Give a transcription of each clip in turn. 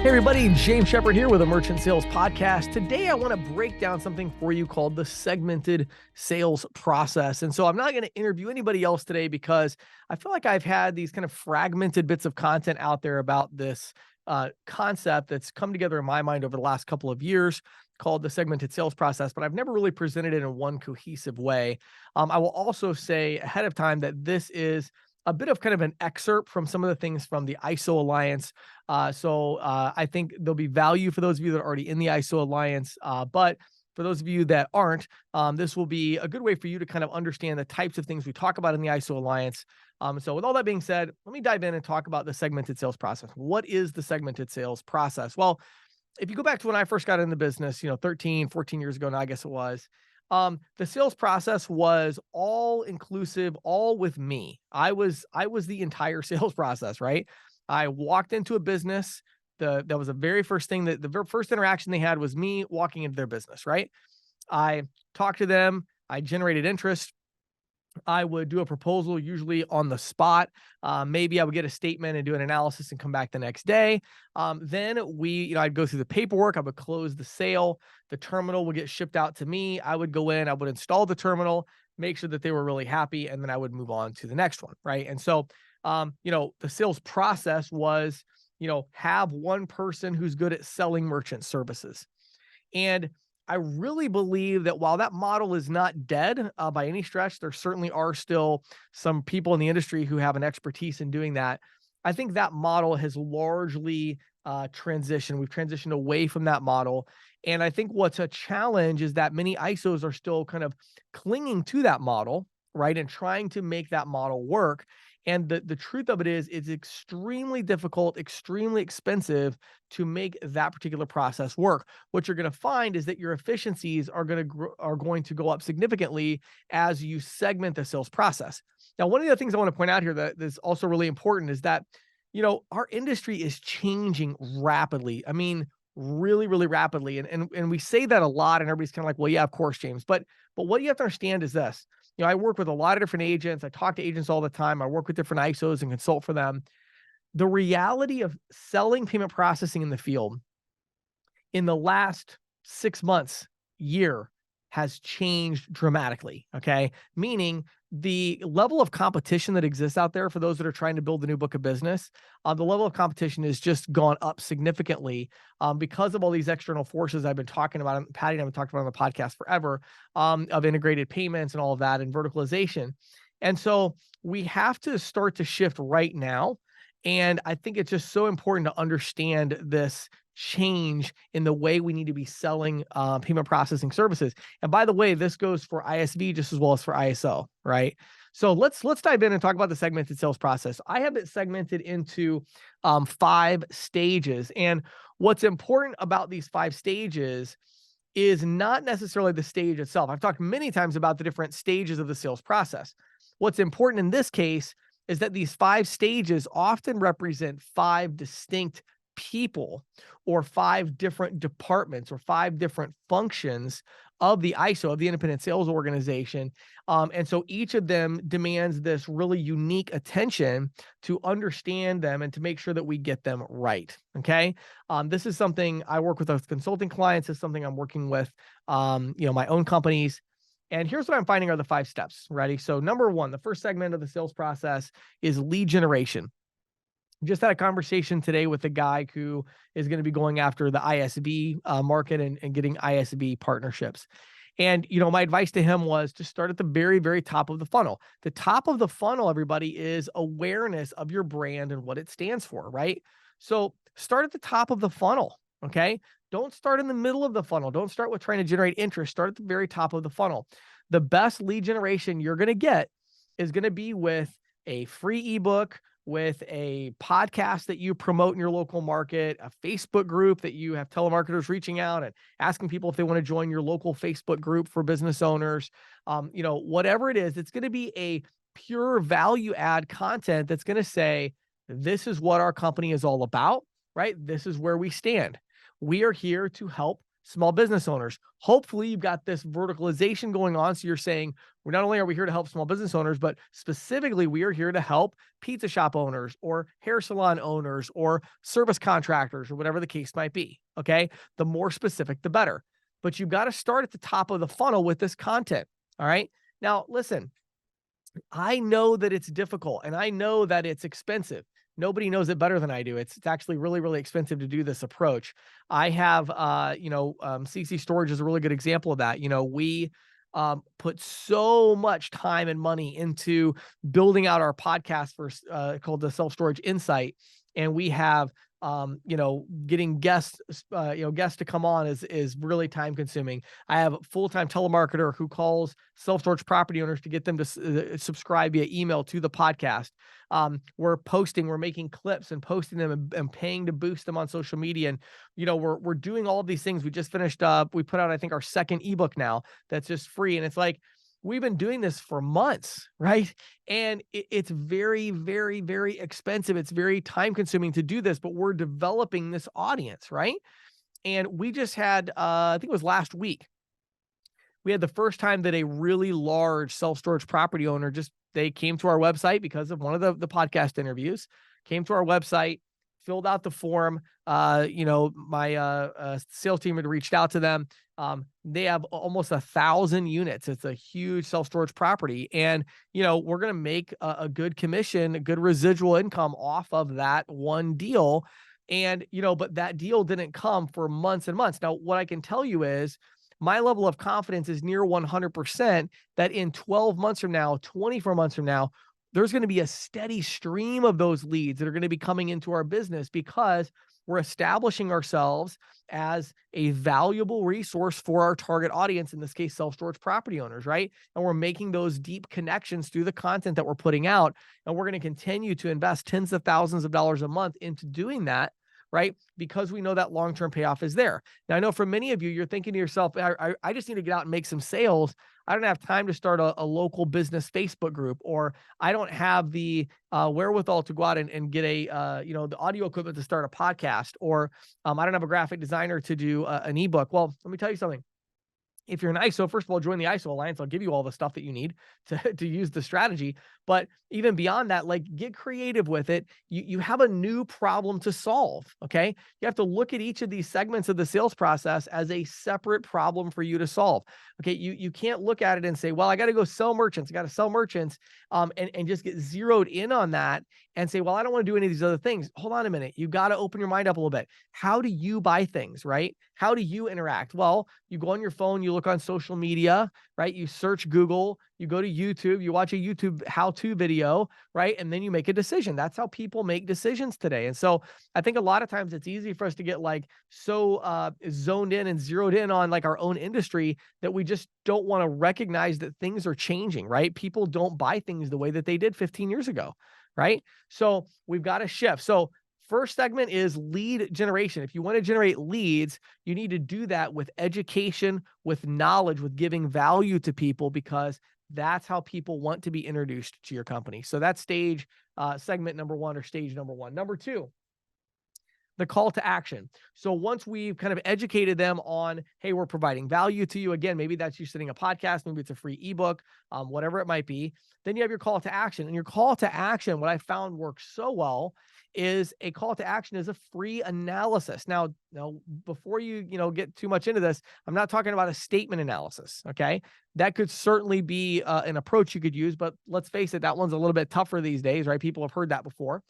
Hey everybody, James Shepard here with a Merchant Sales Podcast. Today I want to break down something for you called the segmented sales process. And so I'm not going to interview anybody else today because I feel like I've had these kind of fragmented bits of content out there about this concept that's come together in my mind over the last couple of years called the segmented sales process, but I've never really presented it in one cohesive way. I will also say ahead of time that this is a bit of kind of an excerpt from some of the things from the ISO Alliance. So I think there'll be value for those of you that are already in the ISO Alliance. But for those of you that aren't, this will be a good way for you to kind of understand the types of things we talk about in the ISO Alliance. So with all that being said, let me dive in and talk about the segmented sales process. What is the segmented sales process? Well, if you go back to when I first got in the business, 13, 14 years ago now, I guess it was, the sales process was all inclusive, all with me. I was the entire sales process, right? I walked into a business. That was the very first thing that the very first interaction they had was me walking into their business, right? I talked to them. I generated interest. I would do a proposal usually on the spot. Maybe I would get a statement and do an analysis and come back the next day. Then I'd go through the paperwork. I would close the sale. The terminal would get shipped out to me. I would go in, I would install the terminal, make sure that they were really happy, and then I would move on to the next one. Right. And so, the sales process was, have one person who's good at selling merchant services. And I really believe that while that model is not dead by any stretch, there certainly are still some people in the industry who have an expertise in doing that. I think that model has largely transitioned. We've transitioned away from that model. And I think what's a challenge is that many ISOs are still kind of clinging to that model, right? And trying to make that model work. And the truth of it is, it's extremely difficult, extremely expensive to make that particular process work. What you're going to find is that your efficiencies are going to go up significantly as you segment the sales process. Now, one of the things I want to point out here that is also really important is that, our industry is changing rapidly. I mean, really, really rapidly. And we say that a lot, and everybody's kind of like, well, yeah, of course, James. But what you have to understand is this. I work with a lot of different agents. I talk to agents all the time. I work with different ISOs and consult for them. The reality of selling payment processing in the field in the last 6 months, year, has changed dramatically. Okay. Meaning the level of competition that exists out there for those that are trying to build a new book of business, the level of competition has just gone up significantly because of all these external forces I've been talking about. Patty and I have talked about on the podcast forever of integrated payments and all of that and verticalization. And so we have to start to shift right now. And I think it's just so important to understand this change in the way we need to be selling payment processing services. And by the way, this goes for ISV just as well as for ISO, right? So let's dive in and talk about the segmented sales process. I have it segmented into 5 stages. And what's important about these 5 stages is not necessarily the stage itself. I've talked many times about the different stages of the sales process. What's important in this case is that these 5 stages often represent 5 distinct people or 5 different departments or 5 different functions of the ISO, of the independent sales organization. And so each of them demands this really unique attention to understand them and to make sure that we get them right. Okay. This is something I work with consulting clients. This is something I'm working with, my own companies. And here's what I'm finding are the 5 steps. Ready? So number 1, the first segment of the sales process is lead generation. Just had a conversation today with a guy who is going to be going after the ISV market and getting ISV partnerships. And, my advice to him was to start at the very, very top of the funnel. The top of the funnel, everybody, is awareness of your brand and what it stands for, right? So start at the top of the funnel, okay? Don't start in the middle of the funnel. Don't start with trying to generate interest. Start at the very top of the funnel. The best lead generation you're going to get is going to be with a free ebook, with a podcast that you promote in your local market, a Facebook group that you have telemarketers reaching out and asking people if they want to join your local Facebook group for business owners. Whatever it is, it's going to be a pure value add content that's going to say, this is what our company is all about, right? This is where we stand. We are here to help small business owners. Hopefully you've got this verticalization going on. So you're saying, we're not only are we here to help small business owners, but specifically we are here to help pizza shop owners or hair salon owners or service contractors or whatever the case might be. Okay. The more specific, the better. But you've got to start at the top of the funnel with this content. All right. Now, listen, I know that it's difficult and I know that it's expensive. Nobody knows it better than I do. It's actually really, really expensive to do this approach. I have, CC Storage is a really good example of that. We put so much time and money into building out our podcast called the Self Storage Insight. And we have, getting guests to come on is really time consuming. I have a full-time telemarketer who calls self-storage property owners to get them to subscribe via email to the podcast. We're making clips and posting them and paying to boost them on social media. And, we're doing all of these things. We just finished up, we put out, I think, our second ebook now that's just free. And it's like, we've been doing this for months, right? And it's very, very, very expensive. It's very time consuming to do this, but we're developing this audience, right? And we just had, I think it was last week, we had the first time that a really large self-storage property owner they came to our website because of one of the podcast interviews, came to our website, filled out the form. My sales team had reached out to them. They have almost 1,000 units. It's a huge self-storage property. And, we're going to make a good commission, a good residual income off of that one deal. And, but that deal didn't come for months and months. Now, what I can tell you is my level of confidence is near 100% that in 12 months from now, 24 months from now, there's going to be a steady stream of those leads that are going to be coming into our business because we're establishing ourselves as a valuable resource for our target audience, in this case, self-storage property owners, right? And we're making those deep connections through the content that we're putting out. And we're going to continue to invest tens of thousands of dollars a month into doing that, right? Because we know that long-term payoff is there. Now, I know for many of you, you're thinking to yourself, I just need to get out and make some sales. I don't have time to start a local business Facebook group, or I don't have the wherewithal to go out and get the audio equipment to start a podcast, or I don't have a graphic designer to do an ebook. Well, let me tell you something. If you're an ISO, first of all, join the ISO Alliance. I'll give you all the stuff that you need to use the strategy. But even beyond that, get creative with it. You have a new problem to solve, okay? You have to look at each of these segments of the sales process as a separate problem for you to solve, okay? You can't look at it and say, well, I got to go sell merchants. I got to sell merchants and just get zeroed in on that and say, well, I don't want to do any of these other things. Hold on a minute. You got to open your mind up a little bit. How do you buy things, right? How do you interact? Well, you go on your phone, you look on social media, right? You search Google, you go to YouTube, you watch a YouTube how-to video, right? And then you make a decision. That's how people make decisions today. And so I think a lot of times it's easy for us to get so zoned in and zeroed in on our own industry that we just don't want to recognize that things are changing, right? People don't buy things the way that they did 15 years ago, right? So we've got to shift. So first segment is lead generation. If you want to generate leads, you need to do that with education, with knowledge, with giving value to people, because that's how people want to be introduced to your company. So that's segment number one, or stage number one. Number two, the call to action. So once we've kind of educated them on, hey, we're providing value to you. Again, maybe that's you sending a podcast, maybe it's a free ebook, whatever it might be. Then you have your call to action. And your call to action, what I found works so well, is a call to action is a free analysis. Now, before you get too much into this, I'm not talking about a statement analysis. Okay. That could certainly be an approach you could use, but let's face it, that one's a little bit tougher these days, right? People have heard that before.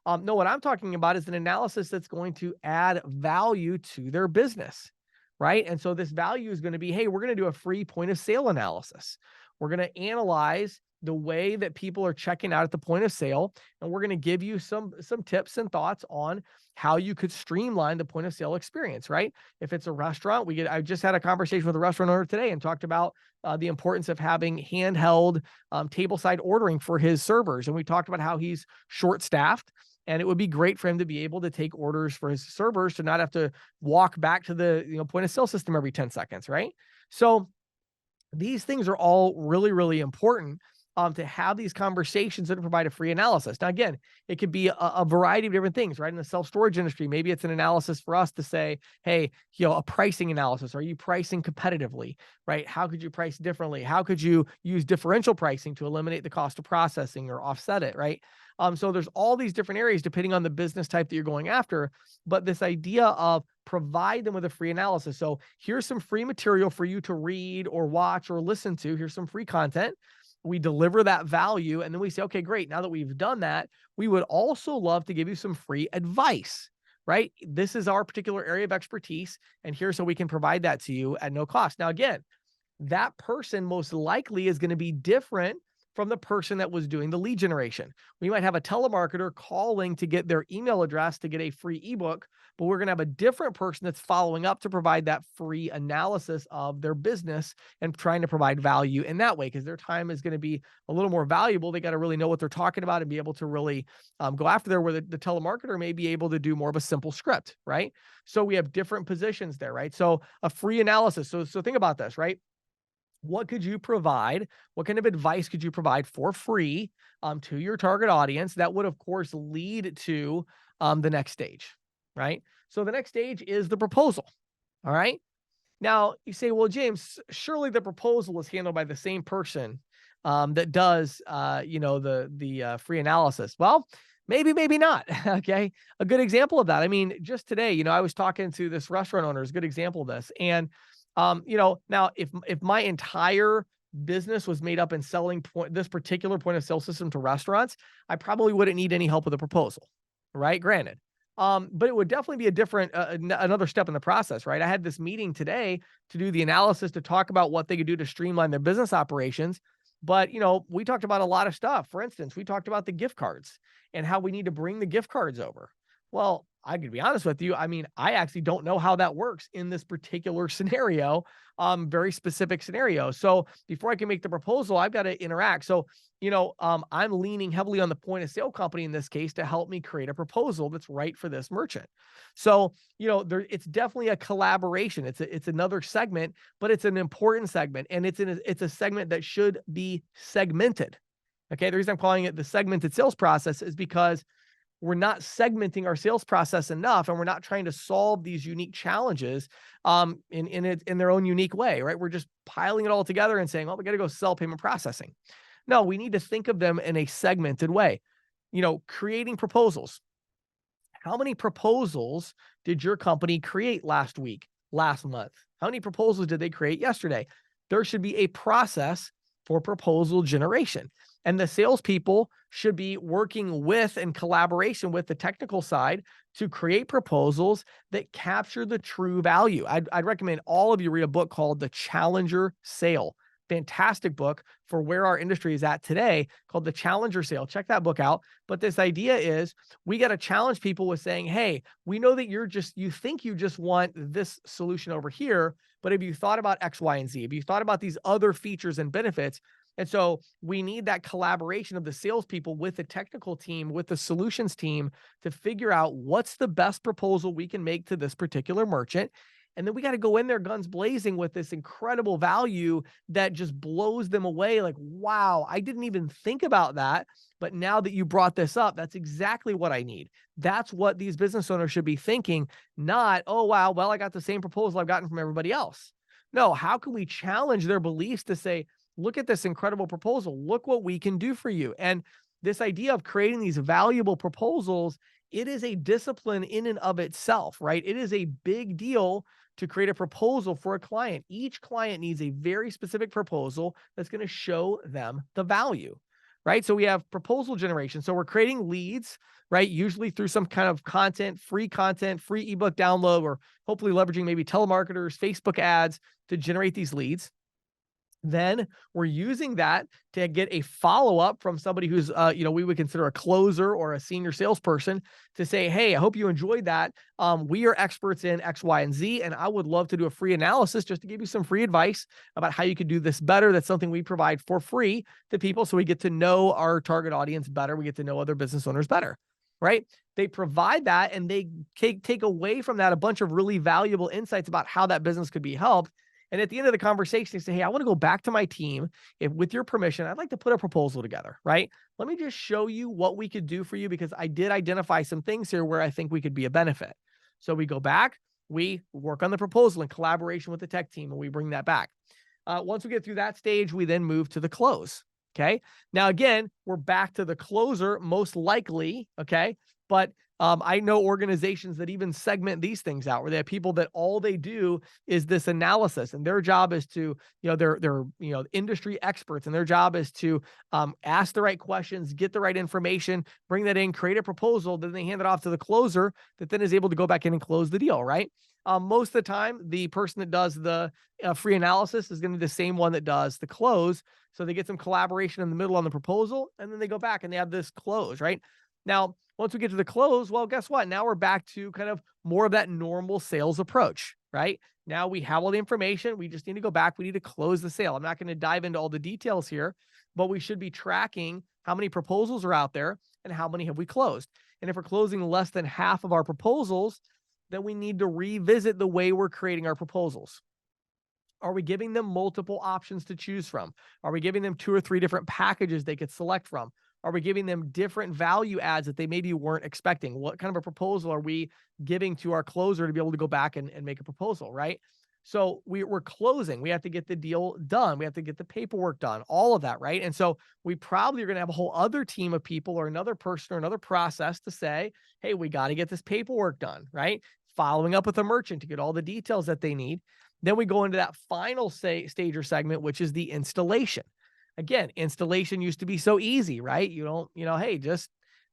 No, what I'm talking about is an analysis that's going to add value to their business, right? And so this value is going to be, hey, we're going to do a free point of sale analysis. We're going to analyze the way that people are checking out at the point of sale, and we're going to give you some tips and thoughts on how you could streamline the point of sale experience, right? If it's a restaurant, I just had a conversation with a restaurant owner today and talked about the importance of having handheld tableside ordering for his servers. And we talked about how he's short-staffed, and it would be great for him to be able to take orders for his servers to not have to walk back to the point of sale system every 10 seconds, right? So these things are all really, really important. to have these conversations and to provide a free analysis. Now, again, it could be a variety of different things, right? In the self-storage industry, maybe it's an analysis for us to say, hey, a pricing analysis. Are you pricing competitively, right? How could you price differently? How could you use differential pricing to eliminate the cost of processing or offset it, right? So there's all these different areas depending on the business type that you're going after. But this idea of provide them with a free analysis. So here's some free material for you to read or watch or listen to. Here's some free content. We deliver that value. And then we say, okay, great. Now that we've done that, we would also love to give you some free advice, right? This is our particular area of expertise. And here's how we can provide that to you at no cost. Now, again, that person most likely is going to be different from the person that was doing the lead generation. We might have a telemarketer calling to get their email address to get a free ebook, but we're going to have a different person that's following up to provide that free analysis of their business and trying to provide value in that way, because their time is going to be a little more valuable. They got to really know what they're talking about and be able to really go after there, where the telemarketer may be able to do more of a simple script, right? So we have different positions there, right? So a free analysis. So think about this, right? What could you provide? What kind of advice could you provide for free to your target audience that would, of course, lead to the next stage, right? So the next stage is the proposal. All right. Now you say, well, James, surely the proposal is handled by the same person that does, the free analysis. Well, maybe not. Okay. A good example of that. I mean, just today, I was talking to this restaurant owner, is a good example of this. And now if my entire business was made up in selling this particular point of sale system to restaurants, I probably wouldn't need any help with the proposal, right? Granted. But it would definitely be a different, another step in the process, right? I had this meeting today to do the analysis to talk about what they could do to streamline their business operations. But, we talked about a lot of stuff. For instance, we talked about the gift cards and how we need to bring the gift cards over. Well, I could be honest with you. I mean, I actually don't know how that works in this particular scenario, very specific scenario. So before I can make the proposal, I've got to interact. So, I'm leaning heavily on the point of sale company in this case to help me create a proposal that's right for this merchant. So, it's definitely a collaboration. It's another segment, but it's an important segment, and it's a segment that should be segmented. Okay. The reason I'm calling it the segmented sales process is because we're not segmenting our sales process enough, and we're not trying to solve these unique challenges in their own unique way, right? We're just piling it all together and saying, well, we got to go sell payment processing. No, we need to think of them in a segmented way. Creating proposals. How many proposals did your company create last week, last month? How many proposals did they create yesterday? There should be a process for proposal generation. And the salespeople should be working with and collaboration with the technical side to create proposals that capture the true value. I'd recommend all of you read a book called The Challenger Sale. Fantastic book for where our industry is at today, called The Challenger Sale. Check that book out. But this idea is we got to challenge people with saying, hey, we know that you think you just want this solution over here, but have you thought about X, Y, and Z? Have you thought about these other features and benefits? And so we need that collaboration of the salespeople with the technical team, with the solutions team, to figure out what's the best proposal we can make to this particular merchant. And then we got to go in there guns blazing with this incredible value that just blows them away. Like, wow, I didn't even think about that. But now that you brought this up, that's exactly what I need. That's what these business owners should be thinking, not, oh, wow, well, I got the same proposal I've gotten from everybody else. No, how can we challenge their beliefs to say, look at this incredible proposal. Look what we can do for you. And this idea of creating these valuable proposals, it is a discipline in and of itself, right? It is a big deal to create a proposal for a client. Each client needs a very specific proposal that's going to show them the value, right? So we have proposal generation. So we're creating leads, right? Usually through some kind of content, free ebook download, or hopefully leveraging maybe telemarketers, Facebook ads to generate these leads. Then we're using that to get a follow-up from somebody who's, we would consider a closer or a senior salesperson, to say, hey, I hope you enjoyed that. We are experts in X, Y, and Z, and I would love to do a free analysis just to give you some free advice about how you could do this better. That's something we provide for free to people, so we get to know our target audience better. We get to know other business owners better, right? They provide that, and they take away from that a bunch of really valuable insights about how that business could be helped. And at the end of the conversation, they say, hey, I want to go back to my team. If with your permission, I'd like to put a proposal together, right? Let me just show you what we could do for you because I did identify some things here where I think we could be a benefit. So we go back, we work on the proposal in collaboration with the tech team, and we bring that back. Once we get through that stage, we then move to the close. Okay. Now, again, we're back to the closer, most likely. Okay. But I know organizations that even segment these things out where they have people that all they do is this analysis, and their job is to, they're industry experts, and their job is to ask the right questions, get the right information, bring that in, create a proposal, then they hand it off to the closer that then is able to go back in and close the deal, right? Most of the time, the person that does the free analysis is going to be the same one that does the close. So they get some collaboration in the middle on the proposal, and then they go back and they have this close, right? Now, once we get to the close, well, guess what? Now we're back to kind of more of that normal sales approach, right? Now we have all the information. We just need to go back. We need to close the sale. I'm not going to dive into all the details here, but we should be tracking how many proposals are out there and how many have we closed. And if we're closing less than half of our proposals, then we need to revisit the way we're creating our proposals. Are we giving them multiple options to choose from? Are we giving them 2 or 3 different packages they could select from? Are we giving them different value adds that they maybe weren't expecting? What kind of a proposal are we giving to our closer to be able to go back and make a proposal, right? So we're closing. We have to get the deal done. We have to get the paperwork done, all of that, right? And so we probably are going to have a whole other team of people or another person or another process to say, hey, we got to get this paperwork done, right? Following up with a merchant to get all the details that they need. Then we go into that final stage or segment, which is the installation. Again, installation used to be so easy, right? You don't, hey, just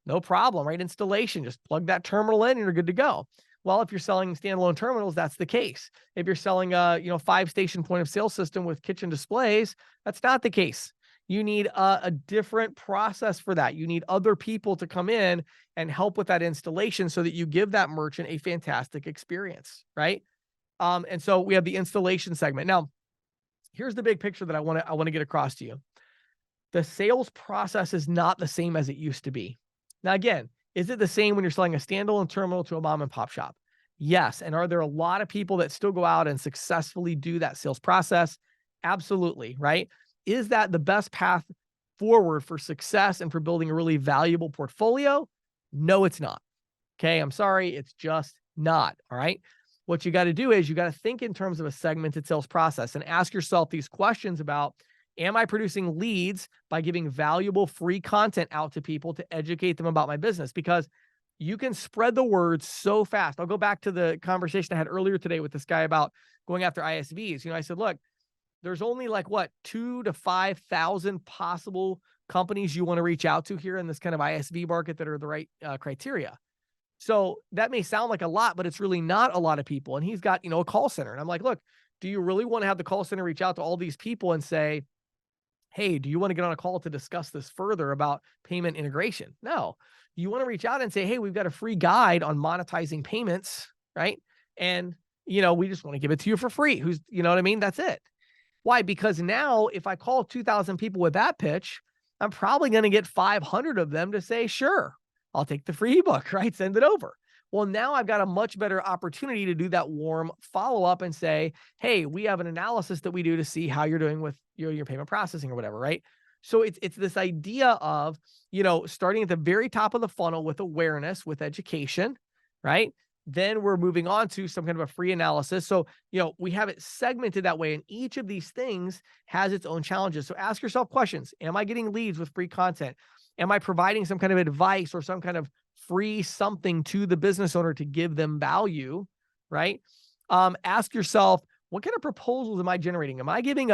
no problem, right? Installation, just plug that terminal in and you're good to go. Well, if you're selling standalone terminals, that's the case. If you're selling a, 5-station point of sale system with kitchen displays, that's not the case. You need a different process for that. You need other people to come in and help with that installation so that you give that merchant a fantastic experience, right? And so we have the installation segment. Now, here's the big picture that I want to get across to you. The sales process is not the same as it used to be. Now, again, is it the same when you're selling a standalone terminal to a mom and pop shop? Yes. And are there a lot of people that still go out and successfully do that sales process? Absolutely, right? Is that the best path forward for success and for building a really valuable portfolio? No, it's not. Okay, I'm sorry, it's just not. All right. What you got to do is you got to think in terms of a segmented sales process and ask yourself these questions about, am I producing leads by giving valuable free content out to people to educate them about my business? Because you can spread the word so fast. I'll go back to the conversation I had earlier today with this guy about going after ISVs. I said, look, there's only 2,000 to 5,000 possible companies you want to reach out to here in this kind of ISV market that are the right criteria. So that may sound like a lot, but it's really not a lot of people. And he's got, a call center. And I'm like, look, do you really want to have the call center reach out to all these people and say, hey, do you want to get on a call to discuss this further about payment integration? No, you want to reach out and say, hey, we've got a free guide on monetizing payments, right? And, we just want to give it to you for free. You know what I mean? That's it. Why? Because now if I call 2,000 people with that pitch, I'm probably going to get 500 of them to say, sure, I'll take the free ebook, right? Send it over. Well, now I've got a much better opportunity to do that warm follow-up and say, hey, we have an analysis that we do to see how you're doing with your payment processing or whatever, right? So it's this idea of, starting at the very top of the funnel with awareness, with education, right? Then we're moving on to some kind of a free analysis. So, we have it segmented that way. And each of these things has its own challenges. So ask yourself questions. Am I getting leads with free content? Am I providing some kind of advice or some kind of free something to the business owner to give them value, right? Ask yourself, what kind of proposals am I generating? Am I giving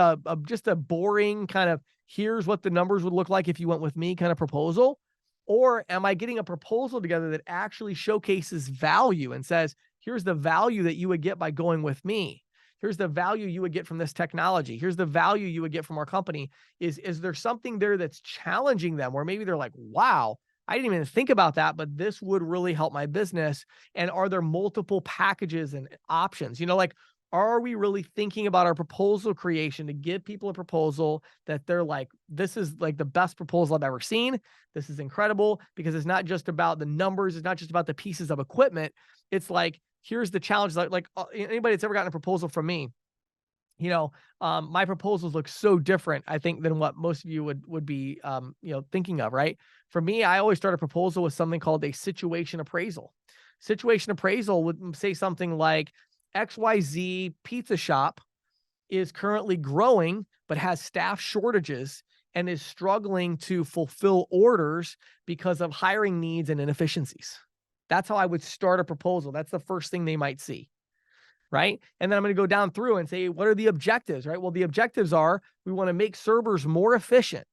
just a boring kind of, here's what the numbers would look like if you went with me kind of proposal? Or am I getting a proposal together that actually showcases value and says, here's the value that you would get by going with me. Here's the value you would get from this technology. Here's the value you would get from our company. Is there something there that's challenging them where maybe they're like, wow, I didn't even think about that, but this would really help my business. And are there multiple packages and options? Are we really thinking about our proposal creation to give people a proposal that they're like, this is like the best proposal I've ever seen. This is incredible, because it's not just about the numbers. It's not just about the pieces of equipment. It's like, here's the challenge. Like anybody that's ever gotten a proposal from me, my proposals look so different, I think, than what most of you would be, thinking of, right? For me, I always start a proposal with something called a situation appraisal. Situation appraisal would say something like XYZ pizza shop is currently growing, but has staff shortages and is struggling to fulfill orders because of hiring needs and inefficiencies. That's how I would start a proposal. That's the first thing they might see. Right. And then I'm going to go down through and say, what are the objectives? Right. Well, the objectives are we want to make servers more efficient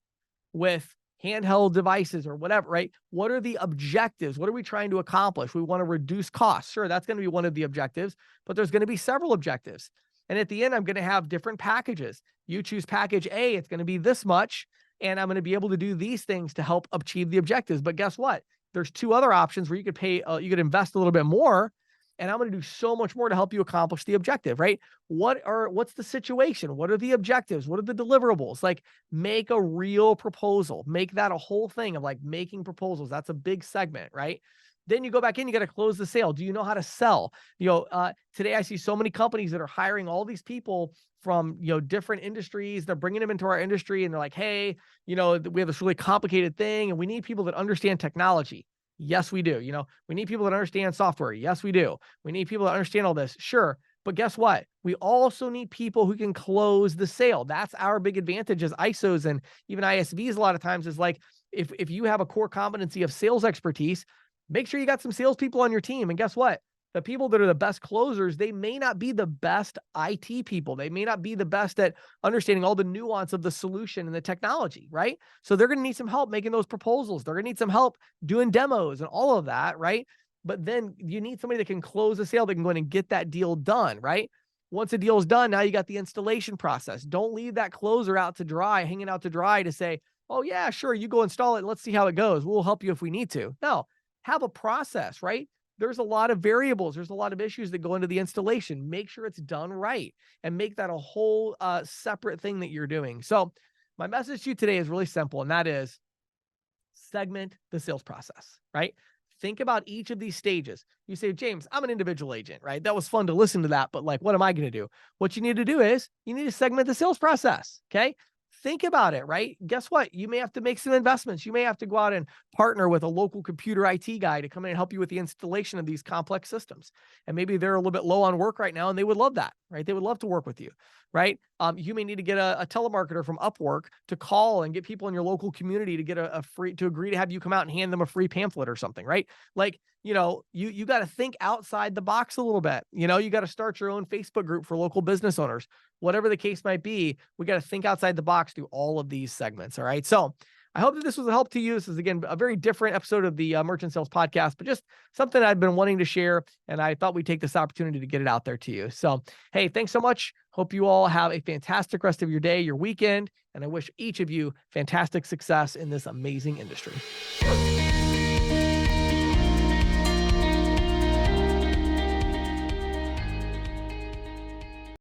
with handheld devices or whatever. Right. What are the objectives? What are we trying to accomplish? We want to reduce costs. Sure. That's going to be one of the objectives, but there's going to be several objectives. And at the end, I'm going to have different packages. You choose package A, it's going to be this much. And I'm going to be able to do these things to help achieve the objectives. But guess what? There's two other options where you could invest a little bit more, and I'm going to do so much more to help you accomplish the objective, right? What's the situation? What are the objectives? What are the deliverables? Like, make a real proposal, make that a whole thing of like making proposals. That's a big segment, right? Then you go back in, you got to close the sale. Do you know how to sell? Today I see so many companies that are hiring all these people from, different industries. They're bringing them into our industry and they're like, hey, we have this really complicated thing and we need people that understand technology. Yes, we do. We need people that understand software. Yes, we do. We need people that understand all this. Sure. But guess what? We also need people who can close the sale. That's our big advantage as ISOs and even ISVs a lot of times is like, if you have a core competency of sales expertise, make sure you got some salespeople on your team. And guess what? The people that are the best closers, they may not be the best IT people. They may not be the best at understanding all the nuance of the solution and the technology, right? So they're going to need some help making those proposals. They're going to need some help doing demos and all of that, right? But then you need somebody that can close the sale, that can go in and get that deal done, right? Once a deal is done, now you got the installation process. Don't leave that closer out to dry, hanging out to dry to say, oh yeah, sure, you go install it and let's see how it goes. We'll help you if we need to. No, have a process, right? There's a lot of variables. There's a lot of issues that go into the installation. Make sure it's done right and make that a whole separate thing that you're doing. So my message to you today is really simple, and that is segment the sales process, right? Think about each of these stages. You say, James, I'm an individual agent, right? That was fun to listen to that, but like, what am I going to do? What you need to do is you need to segment the sales process, okay? Think about it, right? Guess what? You may have to make some investments. You may have to go out and partner with a local computer IT guy to come in and help you with the installation of these complex systems. And maybe they're a little bit low on work right now and they would love that, right? They would love to work with you, right? You may need to get a telemarketer from Upwork to call and get people in your local community to get to agree to have you come out and hand them a free pamphlet or something, right? Like, you got to think outside the box a little bit. You got to start your own Facebook group for local business owners. Whatever the case might be, we got to think outside the box through all of these segments. All right. So I hope that this was a help to you. This is, again, a very different episode of the Merchant Sales Podcast, but just something I've been wanting to share. And I thought we'd take this opportunity to get it out there to you. So, hey, thanks so much. Hope you all have a fantastic rest of your day, your weekend. And I wish each of you fantastic success in this amazing industry.